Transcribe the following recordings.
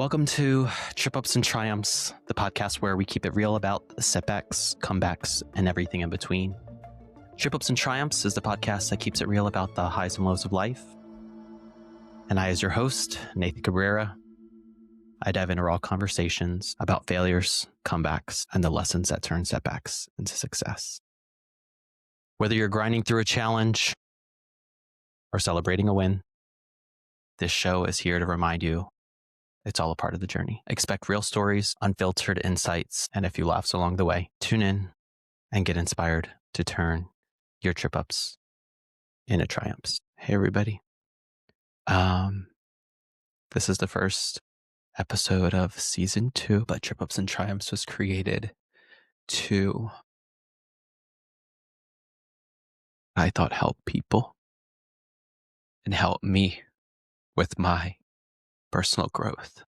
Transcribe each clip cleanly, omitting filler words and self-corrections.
Welcome to Trip Ups and Triumphs, the podcast where we keep it real about the setbacks, comebacks, and everything in between. Trip Ups and Triumphs is the podcast that keeps it real about the highs and lows of life. And I, as your host, Nathan Cabrera, I dive into raw conversations about failures, comebacks, and the lessons that turn setbacks into success. Whether you're grinding through a challenge or celebrating a win, this show is here to remind you it's all a part of the journey. Expect real stories, unfiltered insights, and a few laughs along the way. Tune in and get inspired to turn your trip ups into triumphs. Hey, everybody. This is the first episode of season 2, but Trip Ups and Triumphs was created to, I thought, help people and help me with my personal growth,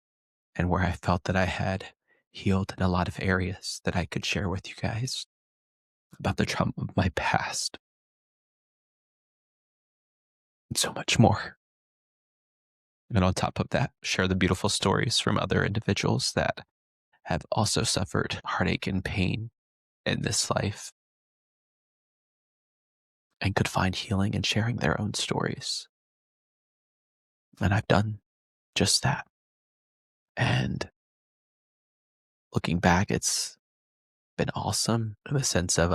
and where I felt that I had healed in a lot of areas that I could share with you guys about the trauma of my past and so much more. And on top of that, share the beautiful stories from other individuals that have also suffered heartache and pain in this life and could find healing in sharing their own stories. And I've done just that. And looking back, it's been awesome in the sense of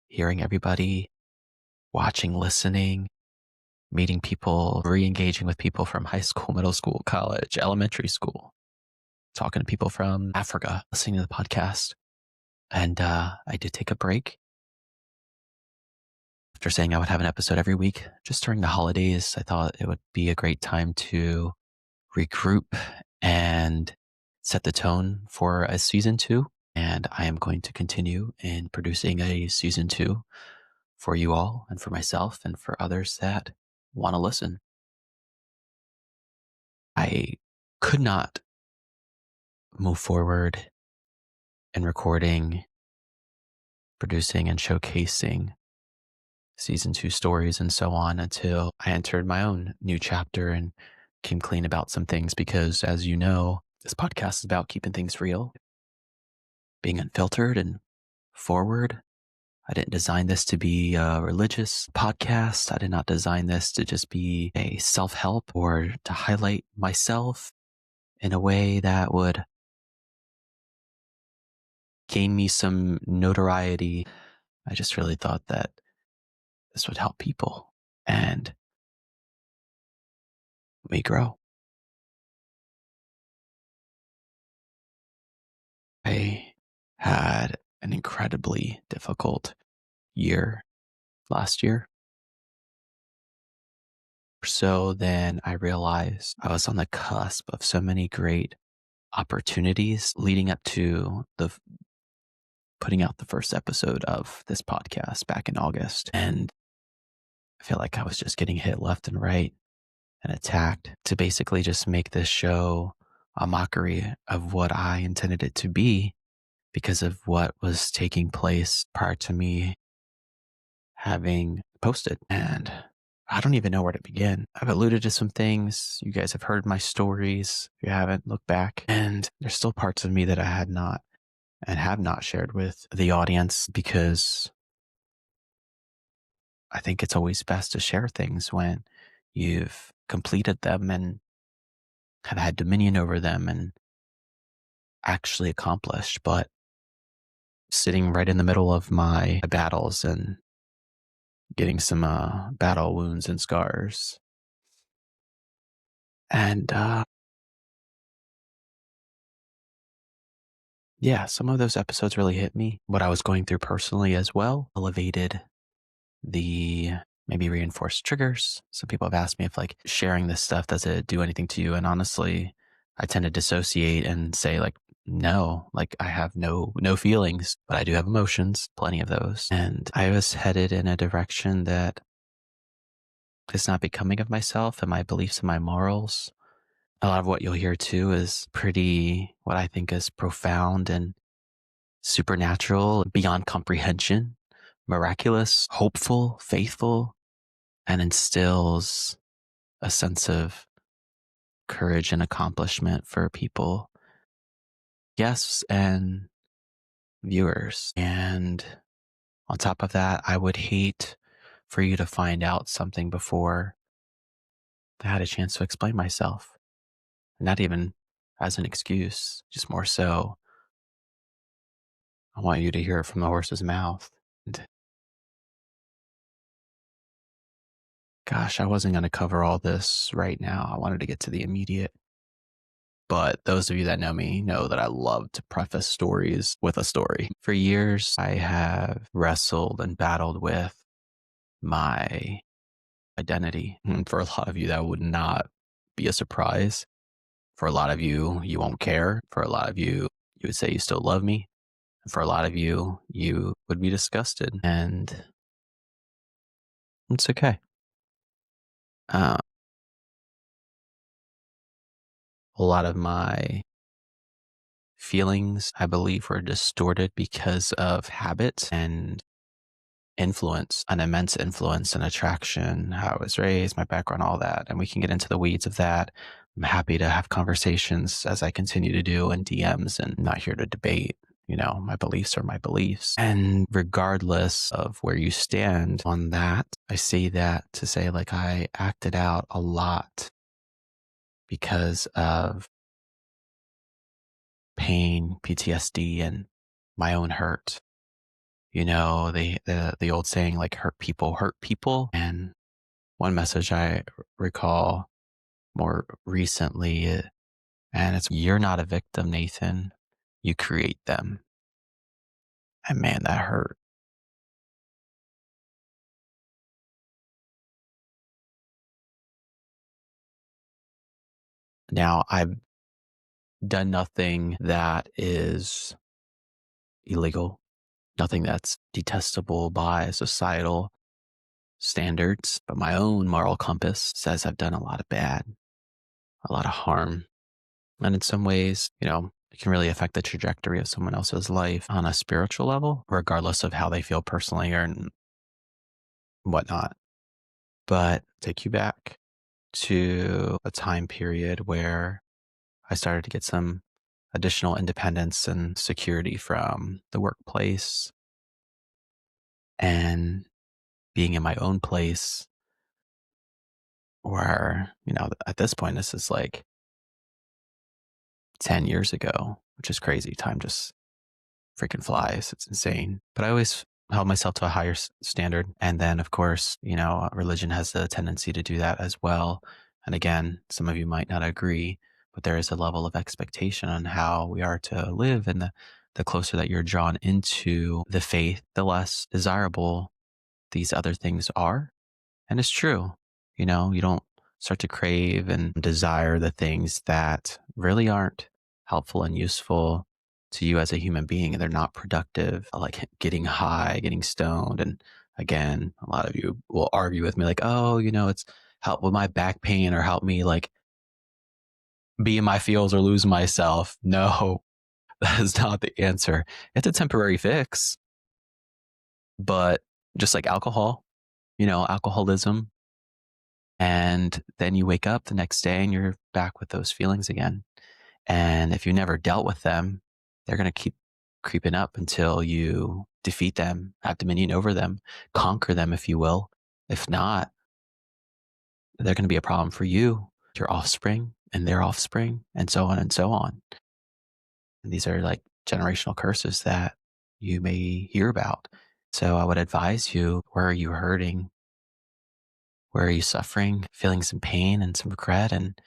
hearing everybody, watching, listening, meeting people, re-engaging with people from high school, middle school, college, elementary school, talking to people from Africa, listening to the podcast. And I did take a break after saying I would have an episode every week. Just during the holidays, I thought it would be a great time to regroup and set the tone for a season 2. And I am going to continue in producing a season 2 for you all and for myself and for others that want to listen. I could not move forward in recording, producing, and showcasing season 2 stories and so on until I entered my own new chapter and came clean about some things, because as you know, this podcast is about keeping things real, being unfiltered and forward. I didn't design this to be a religious podcast. I did not design this to just be a self-help or to highlight myself in a way that would gain me some notoriety. I just really thought that this would help people and we grow. I had an incredibly difficult year last year. So then I realized I was on the cusp of so many great opportunities leading up to the putting out the first episode of this podcast back in August. And I feel like I was just getting hit left and right and attacked to basically just make this show a mockery of what I intended it to be because of what was taking place prior to me having posted. And I don't even know where to begin. I've alluded to some things. You guys have heard my stories. If you haven't, look back. And there's still parts of me that I had not and have not shared with the audience, because I think it's always best to share things when you've completed them and have had dominion over them and actually accomplished. But sitting right in the middle of my battles and getting some battle wounds and scars. And yeah, some of those episodes really hit me. What I was going through personally as well elevated the maybe reinforced triggers. Some people have asked me if like sharing this stuff, does it do anything to you? And honestly, I tend to dissociate and say like, no, like I have no feelings, but I do have emotions, plenty of those. And I was headed in a direction that is not becoming of myself and my beliefs and my morals. A lot of what you'll hear too is pretty, what I think is profound and supernatural, beyond comprehension, miraculous, hopeful, faithful, and instills a sense of courage and accomplishment for people, guests and viewers. And on top of that, I would hate for you to find out something before I had a chance to explain myself. Not even as an excuse, just more so, I want you to hear it from the horse's mouth. And gosh, I wasn't going to cover all this right now. I wanted to get to the immediate. But those of you that know me know that I love to preface stories with a story. For years, I have wrestled and battled with my identity. And for a lot of you, that would not be a surprise. For a lot of you, you won't care. For a lot of you, you would say you still love me. And for a lot of you, you would be disgusted. And it's okay. Uh, a lot of my feelings, I believe, were distorted because of habit and influence, an immense influence and attraction, how I was raised, my background, all that. And we can get into the weeds of that. I'm happy to have conversations as I continue to do in DMs, and not here to debate. My beliefs are my beliefs. And regardless of where you stand on that, I say that to say, like, I acted out a lot because of pain, PTSD, and my own hurt. The old saying, like, hurt people. And one message I recall more recently, and it's, you're not a victim, Nathan. You create them. And man, that hurt. Now, I've done nothing that is illegal, nothing that's detestable by societal standards, but my own moral compass says I've done a lot of bad, a lot of harm. And in some ways, it can really affect the trajectory of someone else's life on a spiritual level, regardless of how they feel personally or whatnot. But take you back to a time period where I started to get some additional independence and security from the workplace, and being in my own place where, at this point, this is like 10 years ago, which is crazy. Time just freaking flies. It's insane. But I always held myself to a higher standard. And then, of course, religion has a tendency to do that as well. And again, some of you might not agree, but there is a level of expectation on how we are to live. And the closer that you're drawn into the faith, the less desirable these other things are. And it's true. You don't start to crave and desire the things that really aren't helpful and useful to you as a human being, and they're not productive, like getting high, getting stoned. And again, a lot of you will argue with me like, oh, it's help with my back pain, or help me like be in my feels or lose myself. No, that is not the answer. It's a temporary fix. But just like alcohol, alcoholism, and then you wake up the next day and you're back with those feelings again. And if you never dealt with them, they're going to keep creeping up until you defeat them, have dominion over them, conquer them, if you will. If not, they're going to be a problem for you, your offspring, and their offspring, and so on and so on. And these are like generational curses that you may hear about. So I would advise you, where are you hurting? Where are you suffering, feeling some pain and some regret? And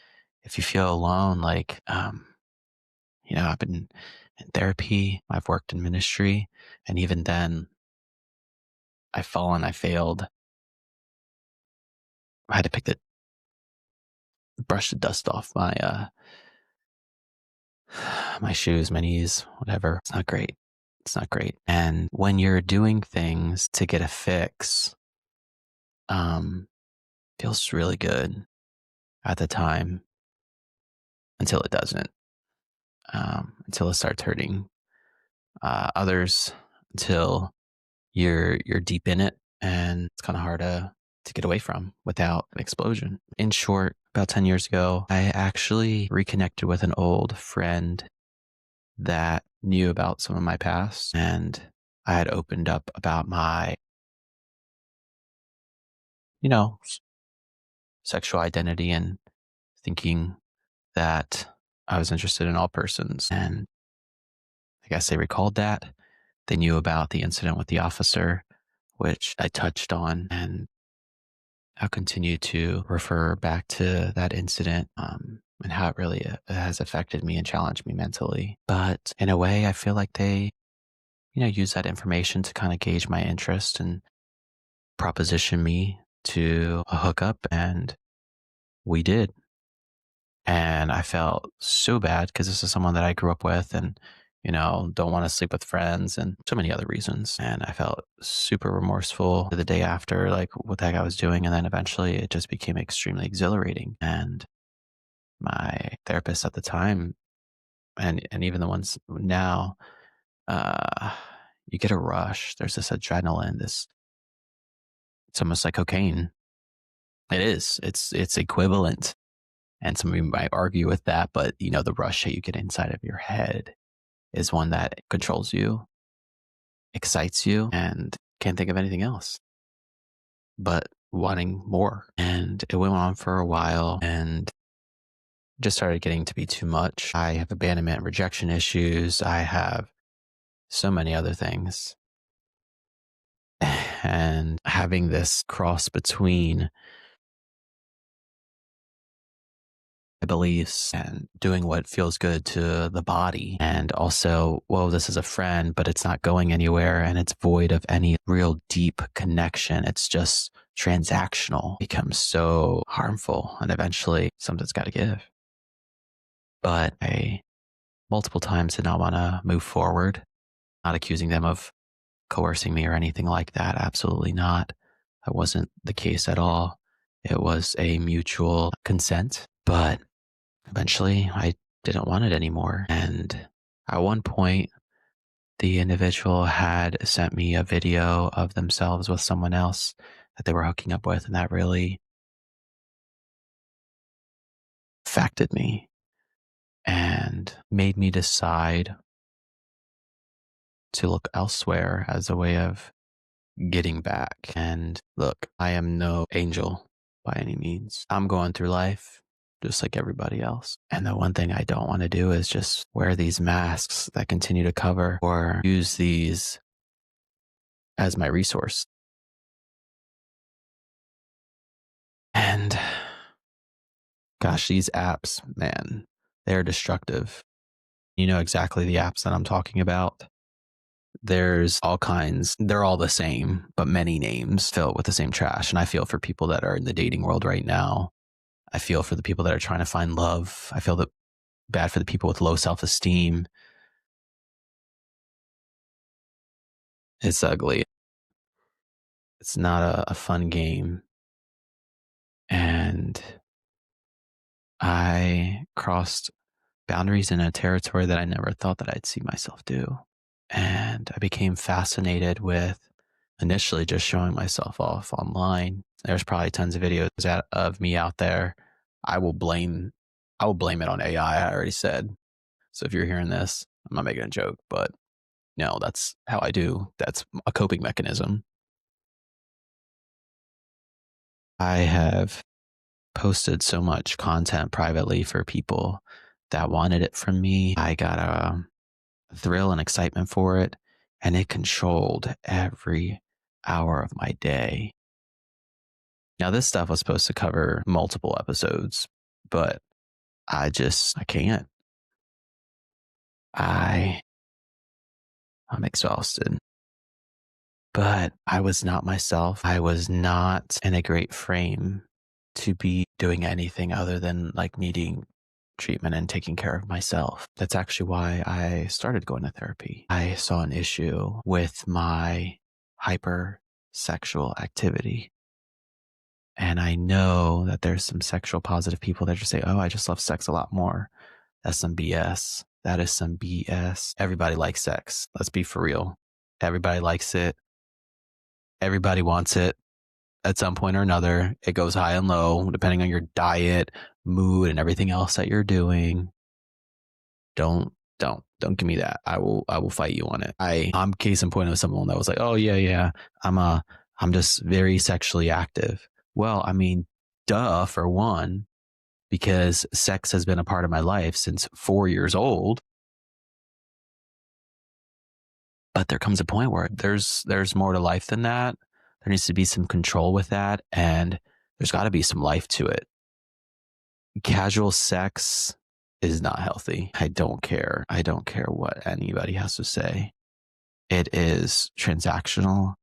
if you feel alone, like, I've been in therapy, I've worked in ministry, and even then, I've fallen, I failed. I had to brush the dust off my shoes, my knees, whatever. It's not great. It's not great. And when you're doing things to get a fix, feels really good at the time until it doesn't, until it starts hurting others, until you're deep in it, and it's kind of hard to get away from without an explosion. In short, About 10 years ago, I actually reconnected with an old friend that knew about some of my past. And I had opened up about my, you know, sexual identity and thinking that I was interested in all persons. And I guess they recalled that. They knew about the incident with the officer, which I touched on. And I'll continue to refer back to that incident and how it really has affected me and challenged me mentally. But in a way, I feel like they, use that information to kind of gauge my interest and proposition me to a hookup. And we did. And I felt so bad because this is someone that I grew up with and, don't want to sleep with friends and so many other reasons. And I felt super remorseful the day after, like what the heck I was doing. And then eventually it just became extremely exhilarating. And my therapist at the time, and even the ones now, uh, you get a rush. There's this adrenaline, it's almost like cocaine. It is. It's equivalent. And some of you might argue with that, but the rush that you get inside of your head is one that controls you, excites you, and can't think of anything else but wanting more. And it went on for a while and just started getting to be too much. I have abandonment and rejection issues. I have so many other things. And having this cross between my beliefs and doing what feels good to the body. And also, well, this is a friend, but it's not going anywhere and it's void of any real deep connection. It's just transactional, becomes so harmful. And eventually something's got to give. But I multiple times did not want to move forward, not accusing them of coercing me or anything like that. Absolutely not. That wasn't the case at all. It was a mutual consent, but eventually I didn't want it anymore. And at one point, the individual had sent me a video of themselves with someone else that they were hooking up with. And that really affected me and made me decide to look elsewhere as a way of getting back. And look, I am no angel by any means. I'm going through life just like everybody else. And the one thing I don't want to do is just wear these masks that continue to cover or use these as my resource. And gosh, these apps, man, they're destructive. You know exactly the apps that I'm talking about. There's all kinds. They're all the same, but many names filled with the same trash. And I feel for people that are in the dating world right now. I feel for the people that are trying to find love. I feel that bad for the people with low self-esteem. It's ugly. It's not a fun game. And I crossed boundaries in a territory that I never thought that I'd see myself do. And I became fascinated with initially just showing myself off online. There's probably tons of videos of me out there. I will blame it on AI. I already said. So if you're hearing this, I'm not making a joke, but no, that's how I do. That's a coping mechanism. I have posted so much content privately for people that wanted it from me. I got a thrill and excitement for it, and it controlled every hour of my day. Now, this stuff was supposed to cover multiple episodes, but I can't. I'm exhausted. But I was not myself. I was not in a great frame to be doing anything other than like needing treatment and taking care of myself. That's actually why I started going to therapy. I saw an issue with my hypersexual activity. And I know that there's some sexual positive people that just say, oh, I just love sex a lot more. That's some BS. That is some BS. Everybody likes sex. Let's be for real. Everybody likes it. Everybody wants it. at some point or another. It goes high and low depending on your diet, mood, and everything else that you're doing. Don't give me that. I will fight you on it. I'm case in point of someone that was like, oh yeah, I'm just very sexually active. Well, I mean, duh, for one, because sex has been a part of my life since 4 years old. But there comes a point where there's more to life than that. There needs to be some control with that, and there's got to be some life to it. Casual sex is not healthy. I don't care. I don't care what anybody has to say. It is transactional.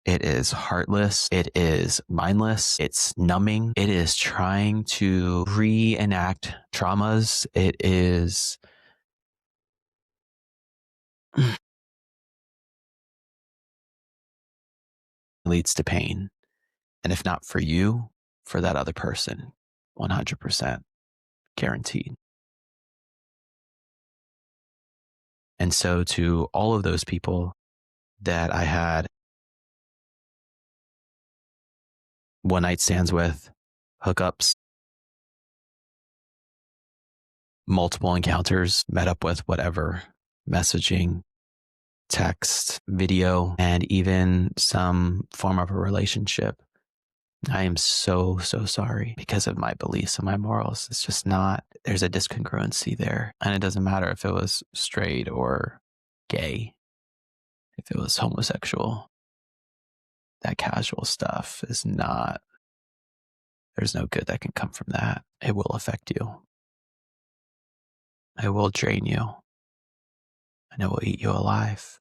It is heartless. It is mindless. It's numbing. It is trying to reenact traumas. It is leads to pain. And if not for you, for that other person, 100% guaranteed. And so to all of those people that I had one night stands with, hookups, multiple encounters, met up with, whatever, messaging, text, video, and even some form of a relationship. I am so sorry because of my beliefs and my morals. It's just not, there's a discongruency there. And it doesn't matter if it was straight or gay, if it was homosexual. That casual stuff is not, there's no good that can come from that. It will affect you. It will drain you. And it will eat you alive.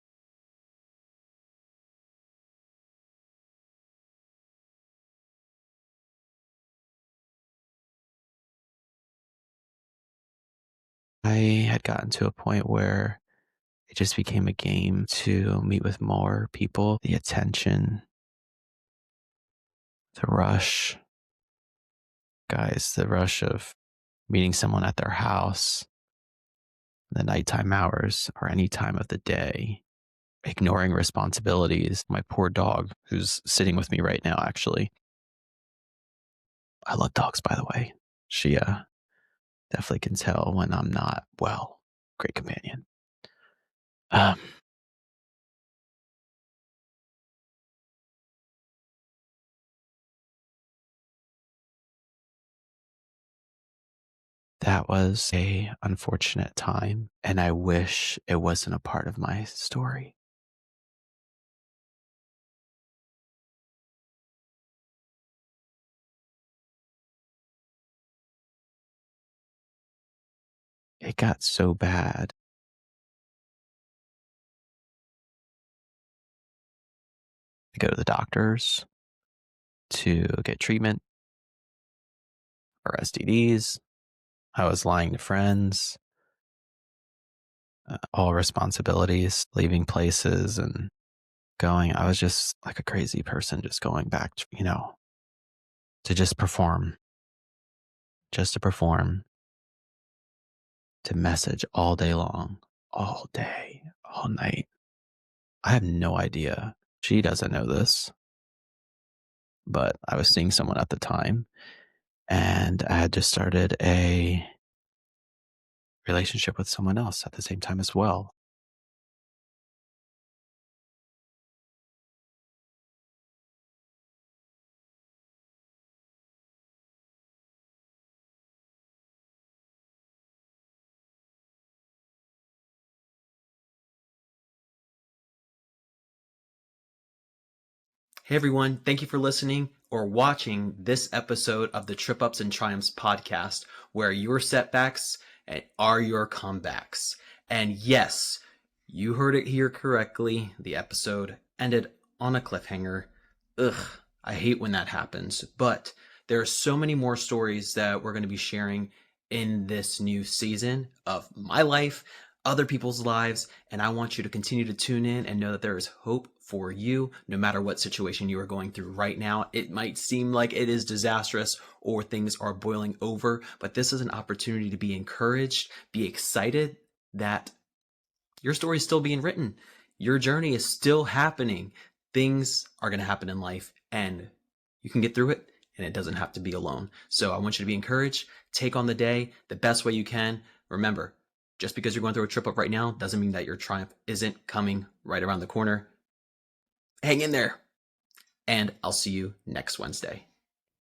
I had gotten to a point where it just became a game to meet with more people, the attention, the rush. Guys, the rush of meeting someone at their house, the nighttime hours, or any time of the day, ignoring responsibilities. My poor dog, who's sitting with me right now, actually. I love dogs, by the way. She definitely can tell when I'm not well. Great companion. Um, that was a unfortunate time, and I wish it wasn't a part of my story. It got so bad. I go to the doctors to get treatment for STDs. I was lying to friends, all responsibilities, leaving places and going. I was just like a crazy person, just going back, to just to perform, to message all day long, all day, all night. I have no idea. She doesn't know this, but I was seeing someone at the time, and I had just started a relationship with someone else at the same time as well. Hey everyone, thank you for listening or watching this episode of the Trip Ups and Triumphs podcast, where your setbacks are your comebacks. And yes, you heard it here correctly. The episode ended on a cliffhanger. Ugh, I hate when that happens. But there are so many more stories that we're going to be sharing in this new season of my life, other people's lives, and I want you to continue to tune in and know that there is hope for you no matter what situation you are going through right now. It might seem like it is disastrous or things are boiling over, but this is an opportunity to be encouraged, be excited that your story is still being written. Your journey is still happening. Things are going to happen in life, and You can get through it, and it doesn't have to be alone. So I want you to be encouraged. Take on the day the best way you can. Remember, just because you're going through a trip up right now doesn't mean that your triumph isn't coming right around the corner. Hang in there, and I'll see you next Wednesday.